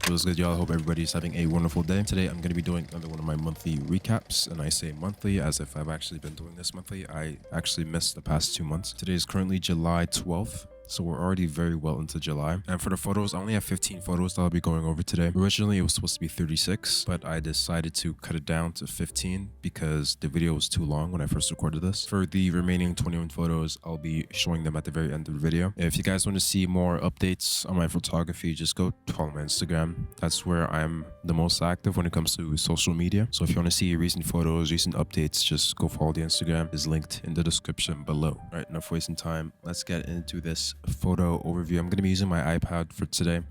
What's good, y'all? I hope everybody's having a wonderful day. Today, I'm going to be doing another one of my monthly recaps, and I say monthly as if I've actually been doing this monthly. I actually missed the past 2 months. Today is currently July 12th. So we're already very well into July. And for the photos, I only have 15 photos that I'll be going over today. Originally, it was supposed to be 36, but I decided to cut it down to 15 because the video was too long when I first recorded this. For the remaining 21 photos, I'll be showing them at the very end of the video. If you guys want to see more updates on my photography, just go follow my Instagram. That's where I'm the most active when it comes to social media. So if you want to see recent photos, recent updates, just go follow the Instagram. It's linked in the description below. All right, enough wasting time. Let's get into this photo overview. I'm going to be using my iPad for today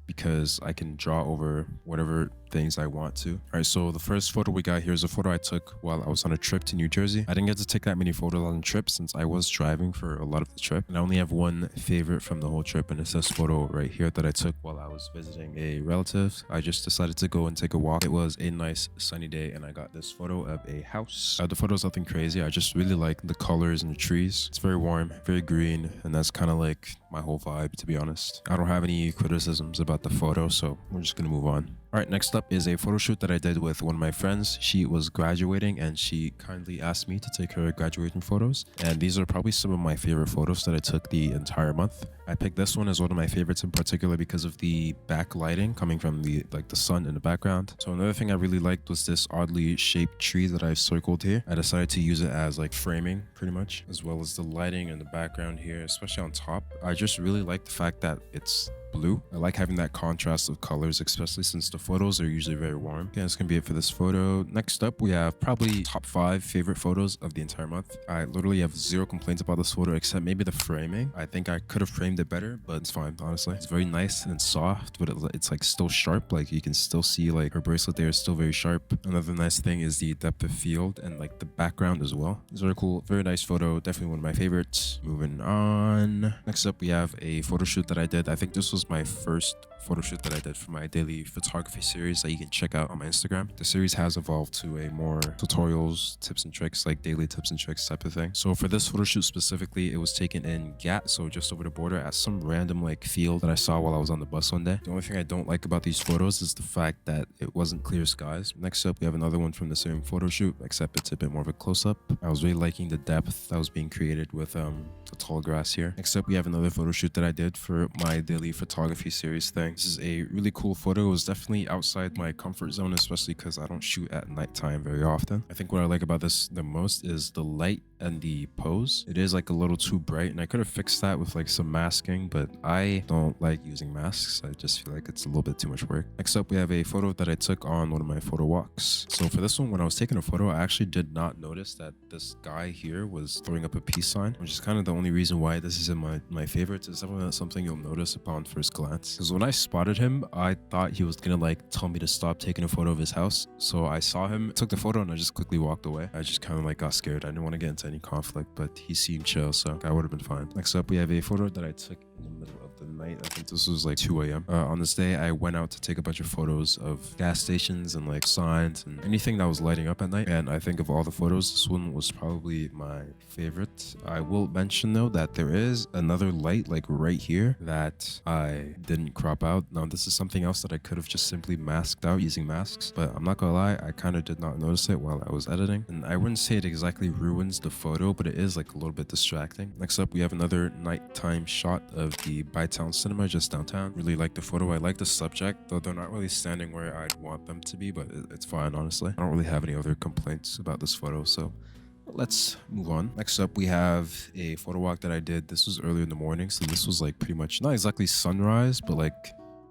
because I can draw over whatever things I want to. All right, so the first photo we got here is a photo I took while I was on a trip to New Jersey. I didn't get to take that many photos on the trip since I was driving for a lot of the trip. And I only have one favorite from the whole trip, and it's this photo right here that I took while I was visiting a relative. I just decided to go and take a walk. It was a nice sunny day, and I got this photo of a house. The photo is nothing crazy. I just really like the colors and the trees. It's very warm, very green, and that's kind of like my whole vibe, to be honest. I don't have any criticisms about the photo, so we're just gonna move on. All right, next up is a photo shoot that I did with one of my friends. She was graduating and she kindly asked me to take her graduation photos. And these are probably some of my favorite photos that I took the entire month. I picked this one as one of my favorites in particular because of the backlighting coming from the sun in the background. So another thing I really liked was this oddly shaped tree that I've circled here. I decided to use it as like framing pretty much, as well as the lighting in the background here, especially on top. I just really like the fact that it's blue. I like having that contrast of colors, especially since the photos are usually very warm. Okay, that's gonna be it for this photo. Next up, we have probably top 5 favorite photos of the entire month. I literally have 0 complaints about this photo except maybe the framing. I think I could have framed it better, but it's fine, honestly. It's very nice and soft, but it's like still sharp. Like you can still see like her bracelet there is still very sharp. Another nice thing is the depth of field and like the background as well. It's very cool, very nice photo, definitely one of my favorites. Moving on. Next up, we have a photo shoot that I did. I think this was my first photo shoot that I did for my daily photography series that you can check out on my Instagram. The series has evolved to a more tutorials, tips and tricks, like daily tips and tricks type of thing. So for this photo shoot specifically, it was taken in Gat, so just over the border at some random like field that I saw while I was on the bus one day. The only thing I don't like about these photos is the fact that it wasn't clear skies. Next up, we have another one from the same photo shoot, except it's a bit more of a close-up. I was really liking the depth that was being created with the tall grass here. Next up, we have another photo shoot that I did for my daily photography series thing. This is a really cool photo. It was definitely outside my comfort zone, especially because I don't shoot at nighttime very often. I think what I like about this the most is the light and the pose. It is like a little too bright, and I could have fixed that with like some masking, but I don't like using masks. I just feel like it's a little bit too much work. Next up, we have a photo that I took on one of my photo walks. So for this one, when I was taking a photo, I actually did not notice that this guy here was throwing up a peace sign, which is kind of the only reason why this is in my favorites. It's definitely not something you'll notice upon first glance. Because when I spotted him, I thought he was gonna like tell me to stop taking a photo of his house. So I saw him, took the photo, and I just quickly walked away. I just kind of like got scared. I didn't want to get into any conflict, but he seemed chill, so I would have been fine. Next up, we have a photo that I took in the middle of the night. I think this was like 2 a.m. On this day, I went out to take a bunch of photos of gas stations and like signs and anything that was lighting up at night. And I think of all the photos, this one was probably my favorite. I will mention though that there is another light like right here that I didn't crop out. Now this is something else that I could have just simply masked out using masks, but I'm not gonna lie, I kind of did not notice it while I was editing. And I wouldn't say it exactly ruins the photo, but it is like a little bit distracting. Next up, we have another nighttime shot of the Bytown Cinema just downtown. Really like the photo. I like the subject, though they're not really standing where I'd want them to be, but it's fine, honestly. I don't really have any other complaints about this photo, so let's move on. Next up, we have a photo walk that I did. This was earlier in the morning, so this was like pretty much not exactly sunrise, but like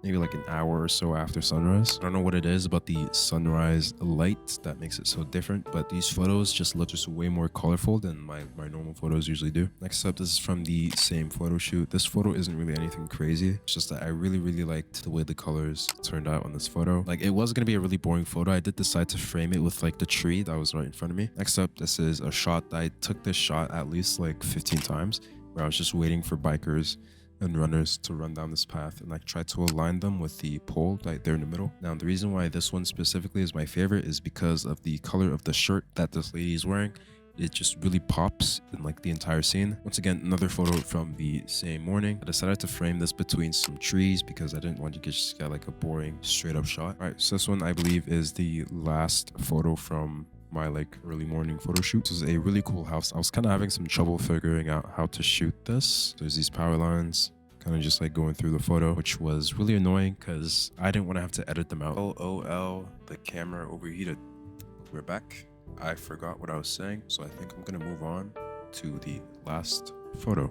maybe like an hour or so after sunrise. I don't know what it is about the sunrise light that makes it so different, but these photos just look just way more colorful than my normal photos usually do. Next up, this is from the same photo shoot. This photo isn't really anything crazy. It's just that I really liked the way the colors turned out on this photo. Like it was gonna be a really boring photo. I did decide to frame it with like the tree that was right in front of me. Next up, this is a shot. I took this shot at least like 15 times where I was just waiting for bikers and runners to run down this path, and I tried to align them with the pole right there in the middle. Now the reason why this one specifically is my favorite is because of the color of the shirt that this lady is wearing. it just really pops in like the entire scene. Once again, another photo from the same morning. I decided to frame this between some trees because I didn't want to just get like a boring straight up shot. All right, so this one I believe is the last photo from my like early morning photo shoot. This is a really cool house. I was kind of having some trouble figuring out how to shoot this. There's these power lines kind of just like going through the photo, which was really annoying because I didn't want to have to edit them out. LOL, the camera overheated. We're back. I forgot what I was saying, so I think I'm gonna move on to the last photo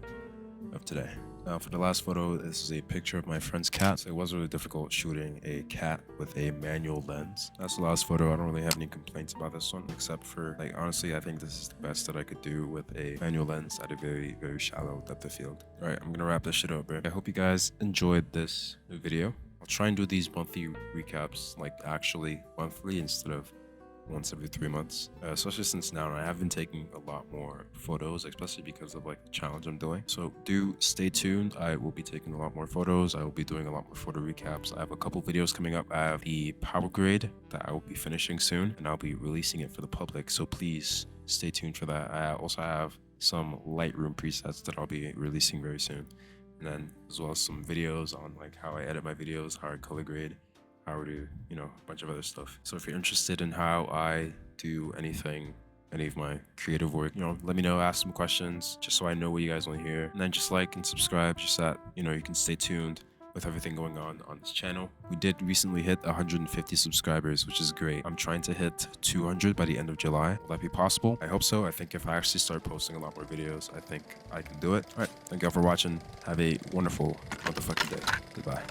of today. Now for the last photo, this is a picture of my friend's cat. So it was really difficult shooting a cat with a manual lens. That's the last photo. I don't really have any complaints about this one, except for like, honestly, I think this is the best that I could do with a manual lens at a very, very shallow depth of field. All right, I'm gonna wrap this shit up, bro. I hope you guys enjoyed this video. I'll try and do these monthly recaps, like actually monthly instead of once every 3 months, especially since now I have been taking a lot more photos, especially because of like the challenge I'm doing. So do stay tuned. I will be taking a lot more photos. I will be doing a lot more photo recaps. I have a couple videos coming up. I have the power grade that I will be finishing soon, and I'll be releasing it for the public, so please stay tuned for that. I also have some Lightroom presets that I'll be releasing very soon, and then as well as some videos on like how I edit my videos, how I color grade, how to, you know, a bunch of other stuff. So if you're interested in how I do anything, any of my creative work, you know, let me know, ask some questions, just so I know what you guys want to hear. And then just like and subscribe, just that, you know, you can stay tuned with everything going on this channel. We did recently hit 150 subscribers, which is great. I'm trying to hit 200 by the end of July. Will that be possible? I hope so. I think if I actually start posting a lot more videos, I think I can do it. All right, thank you all for watching. Have a wonderful motherfucking day. Goodbye.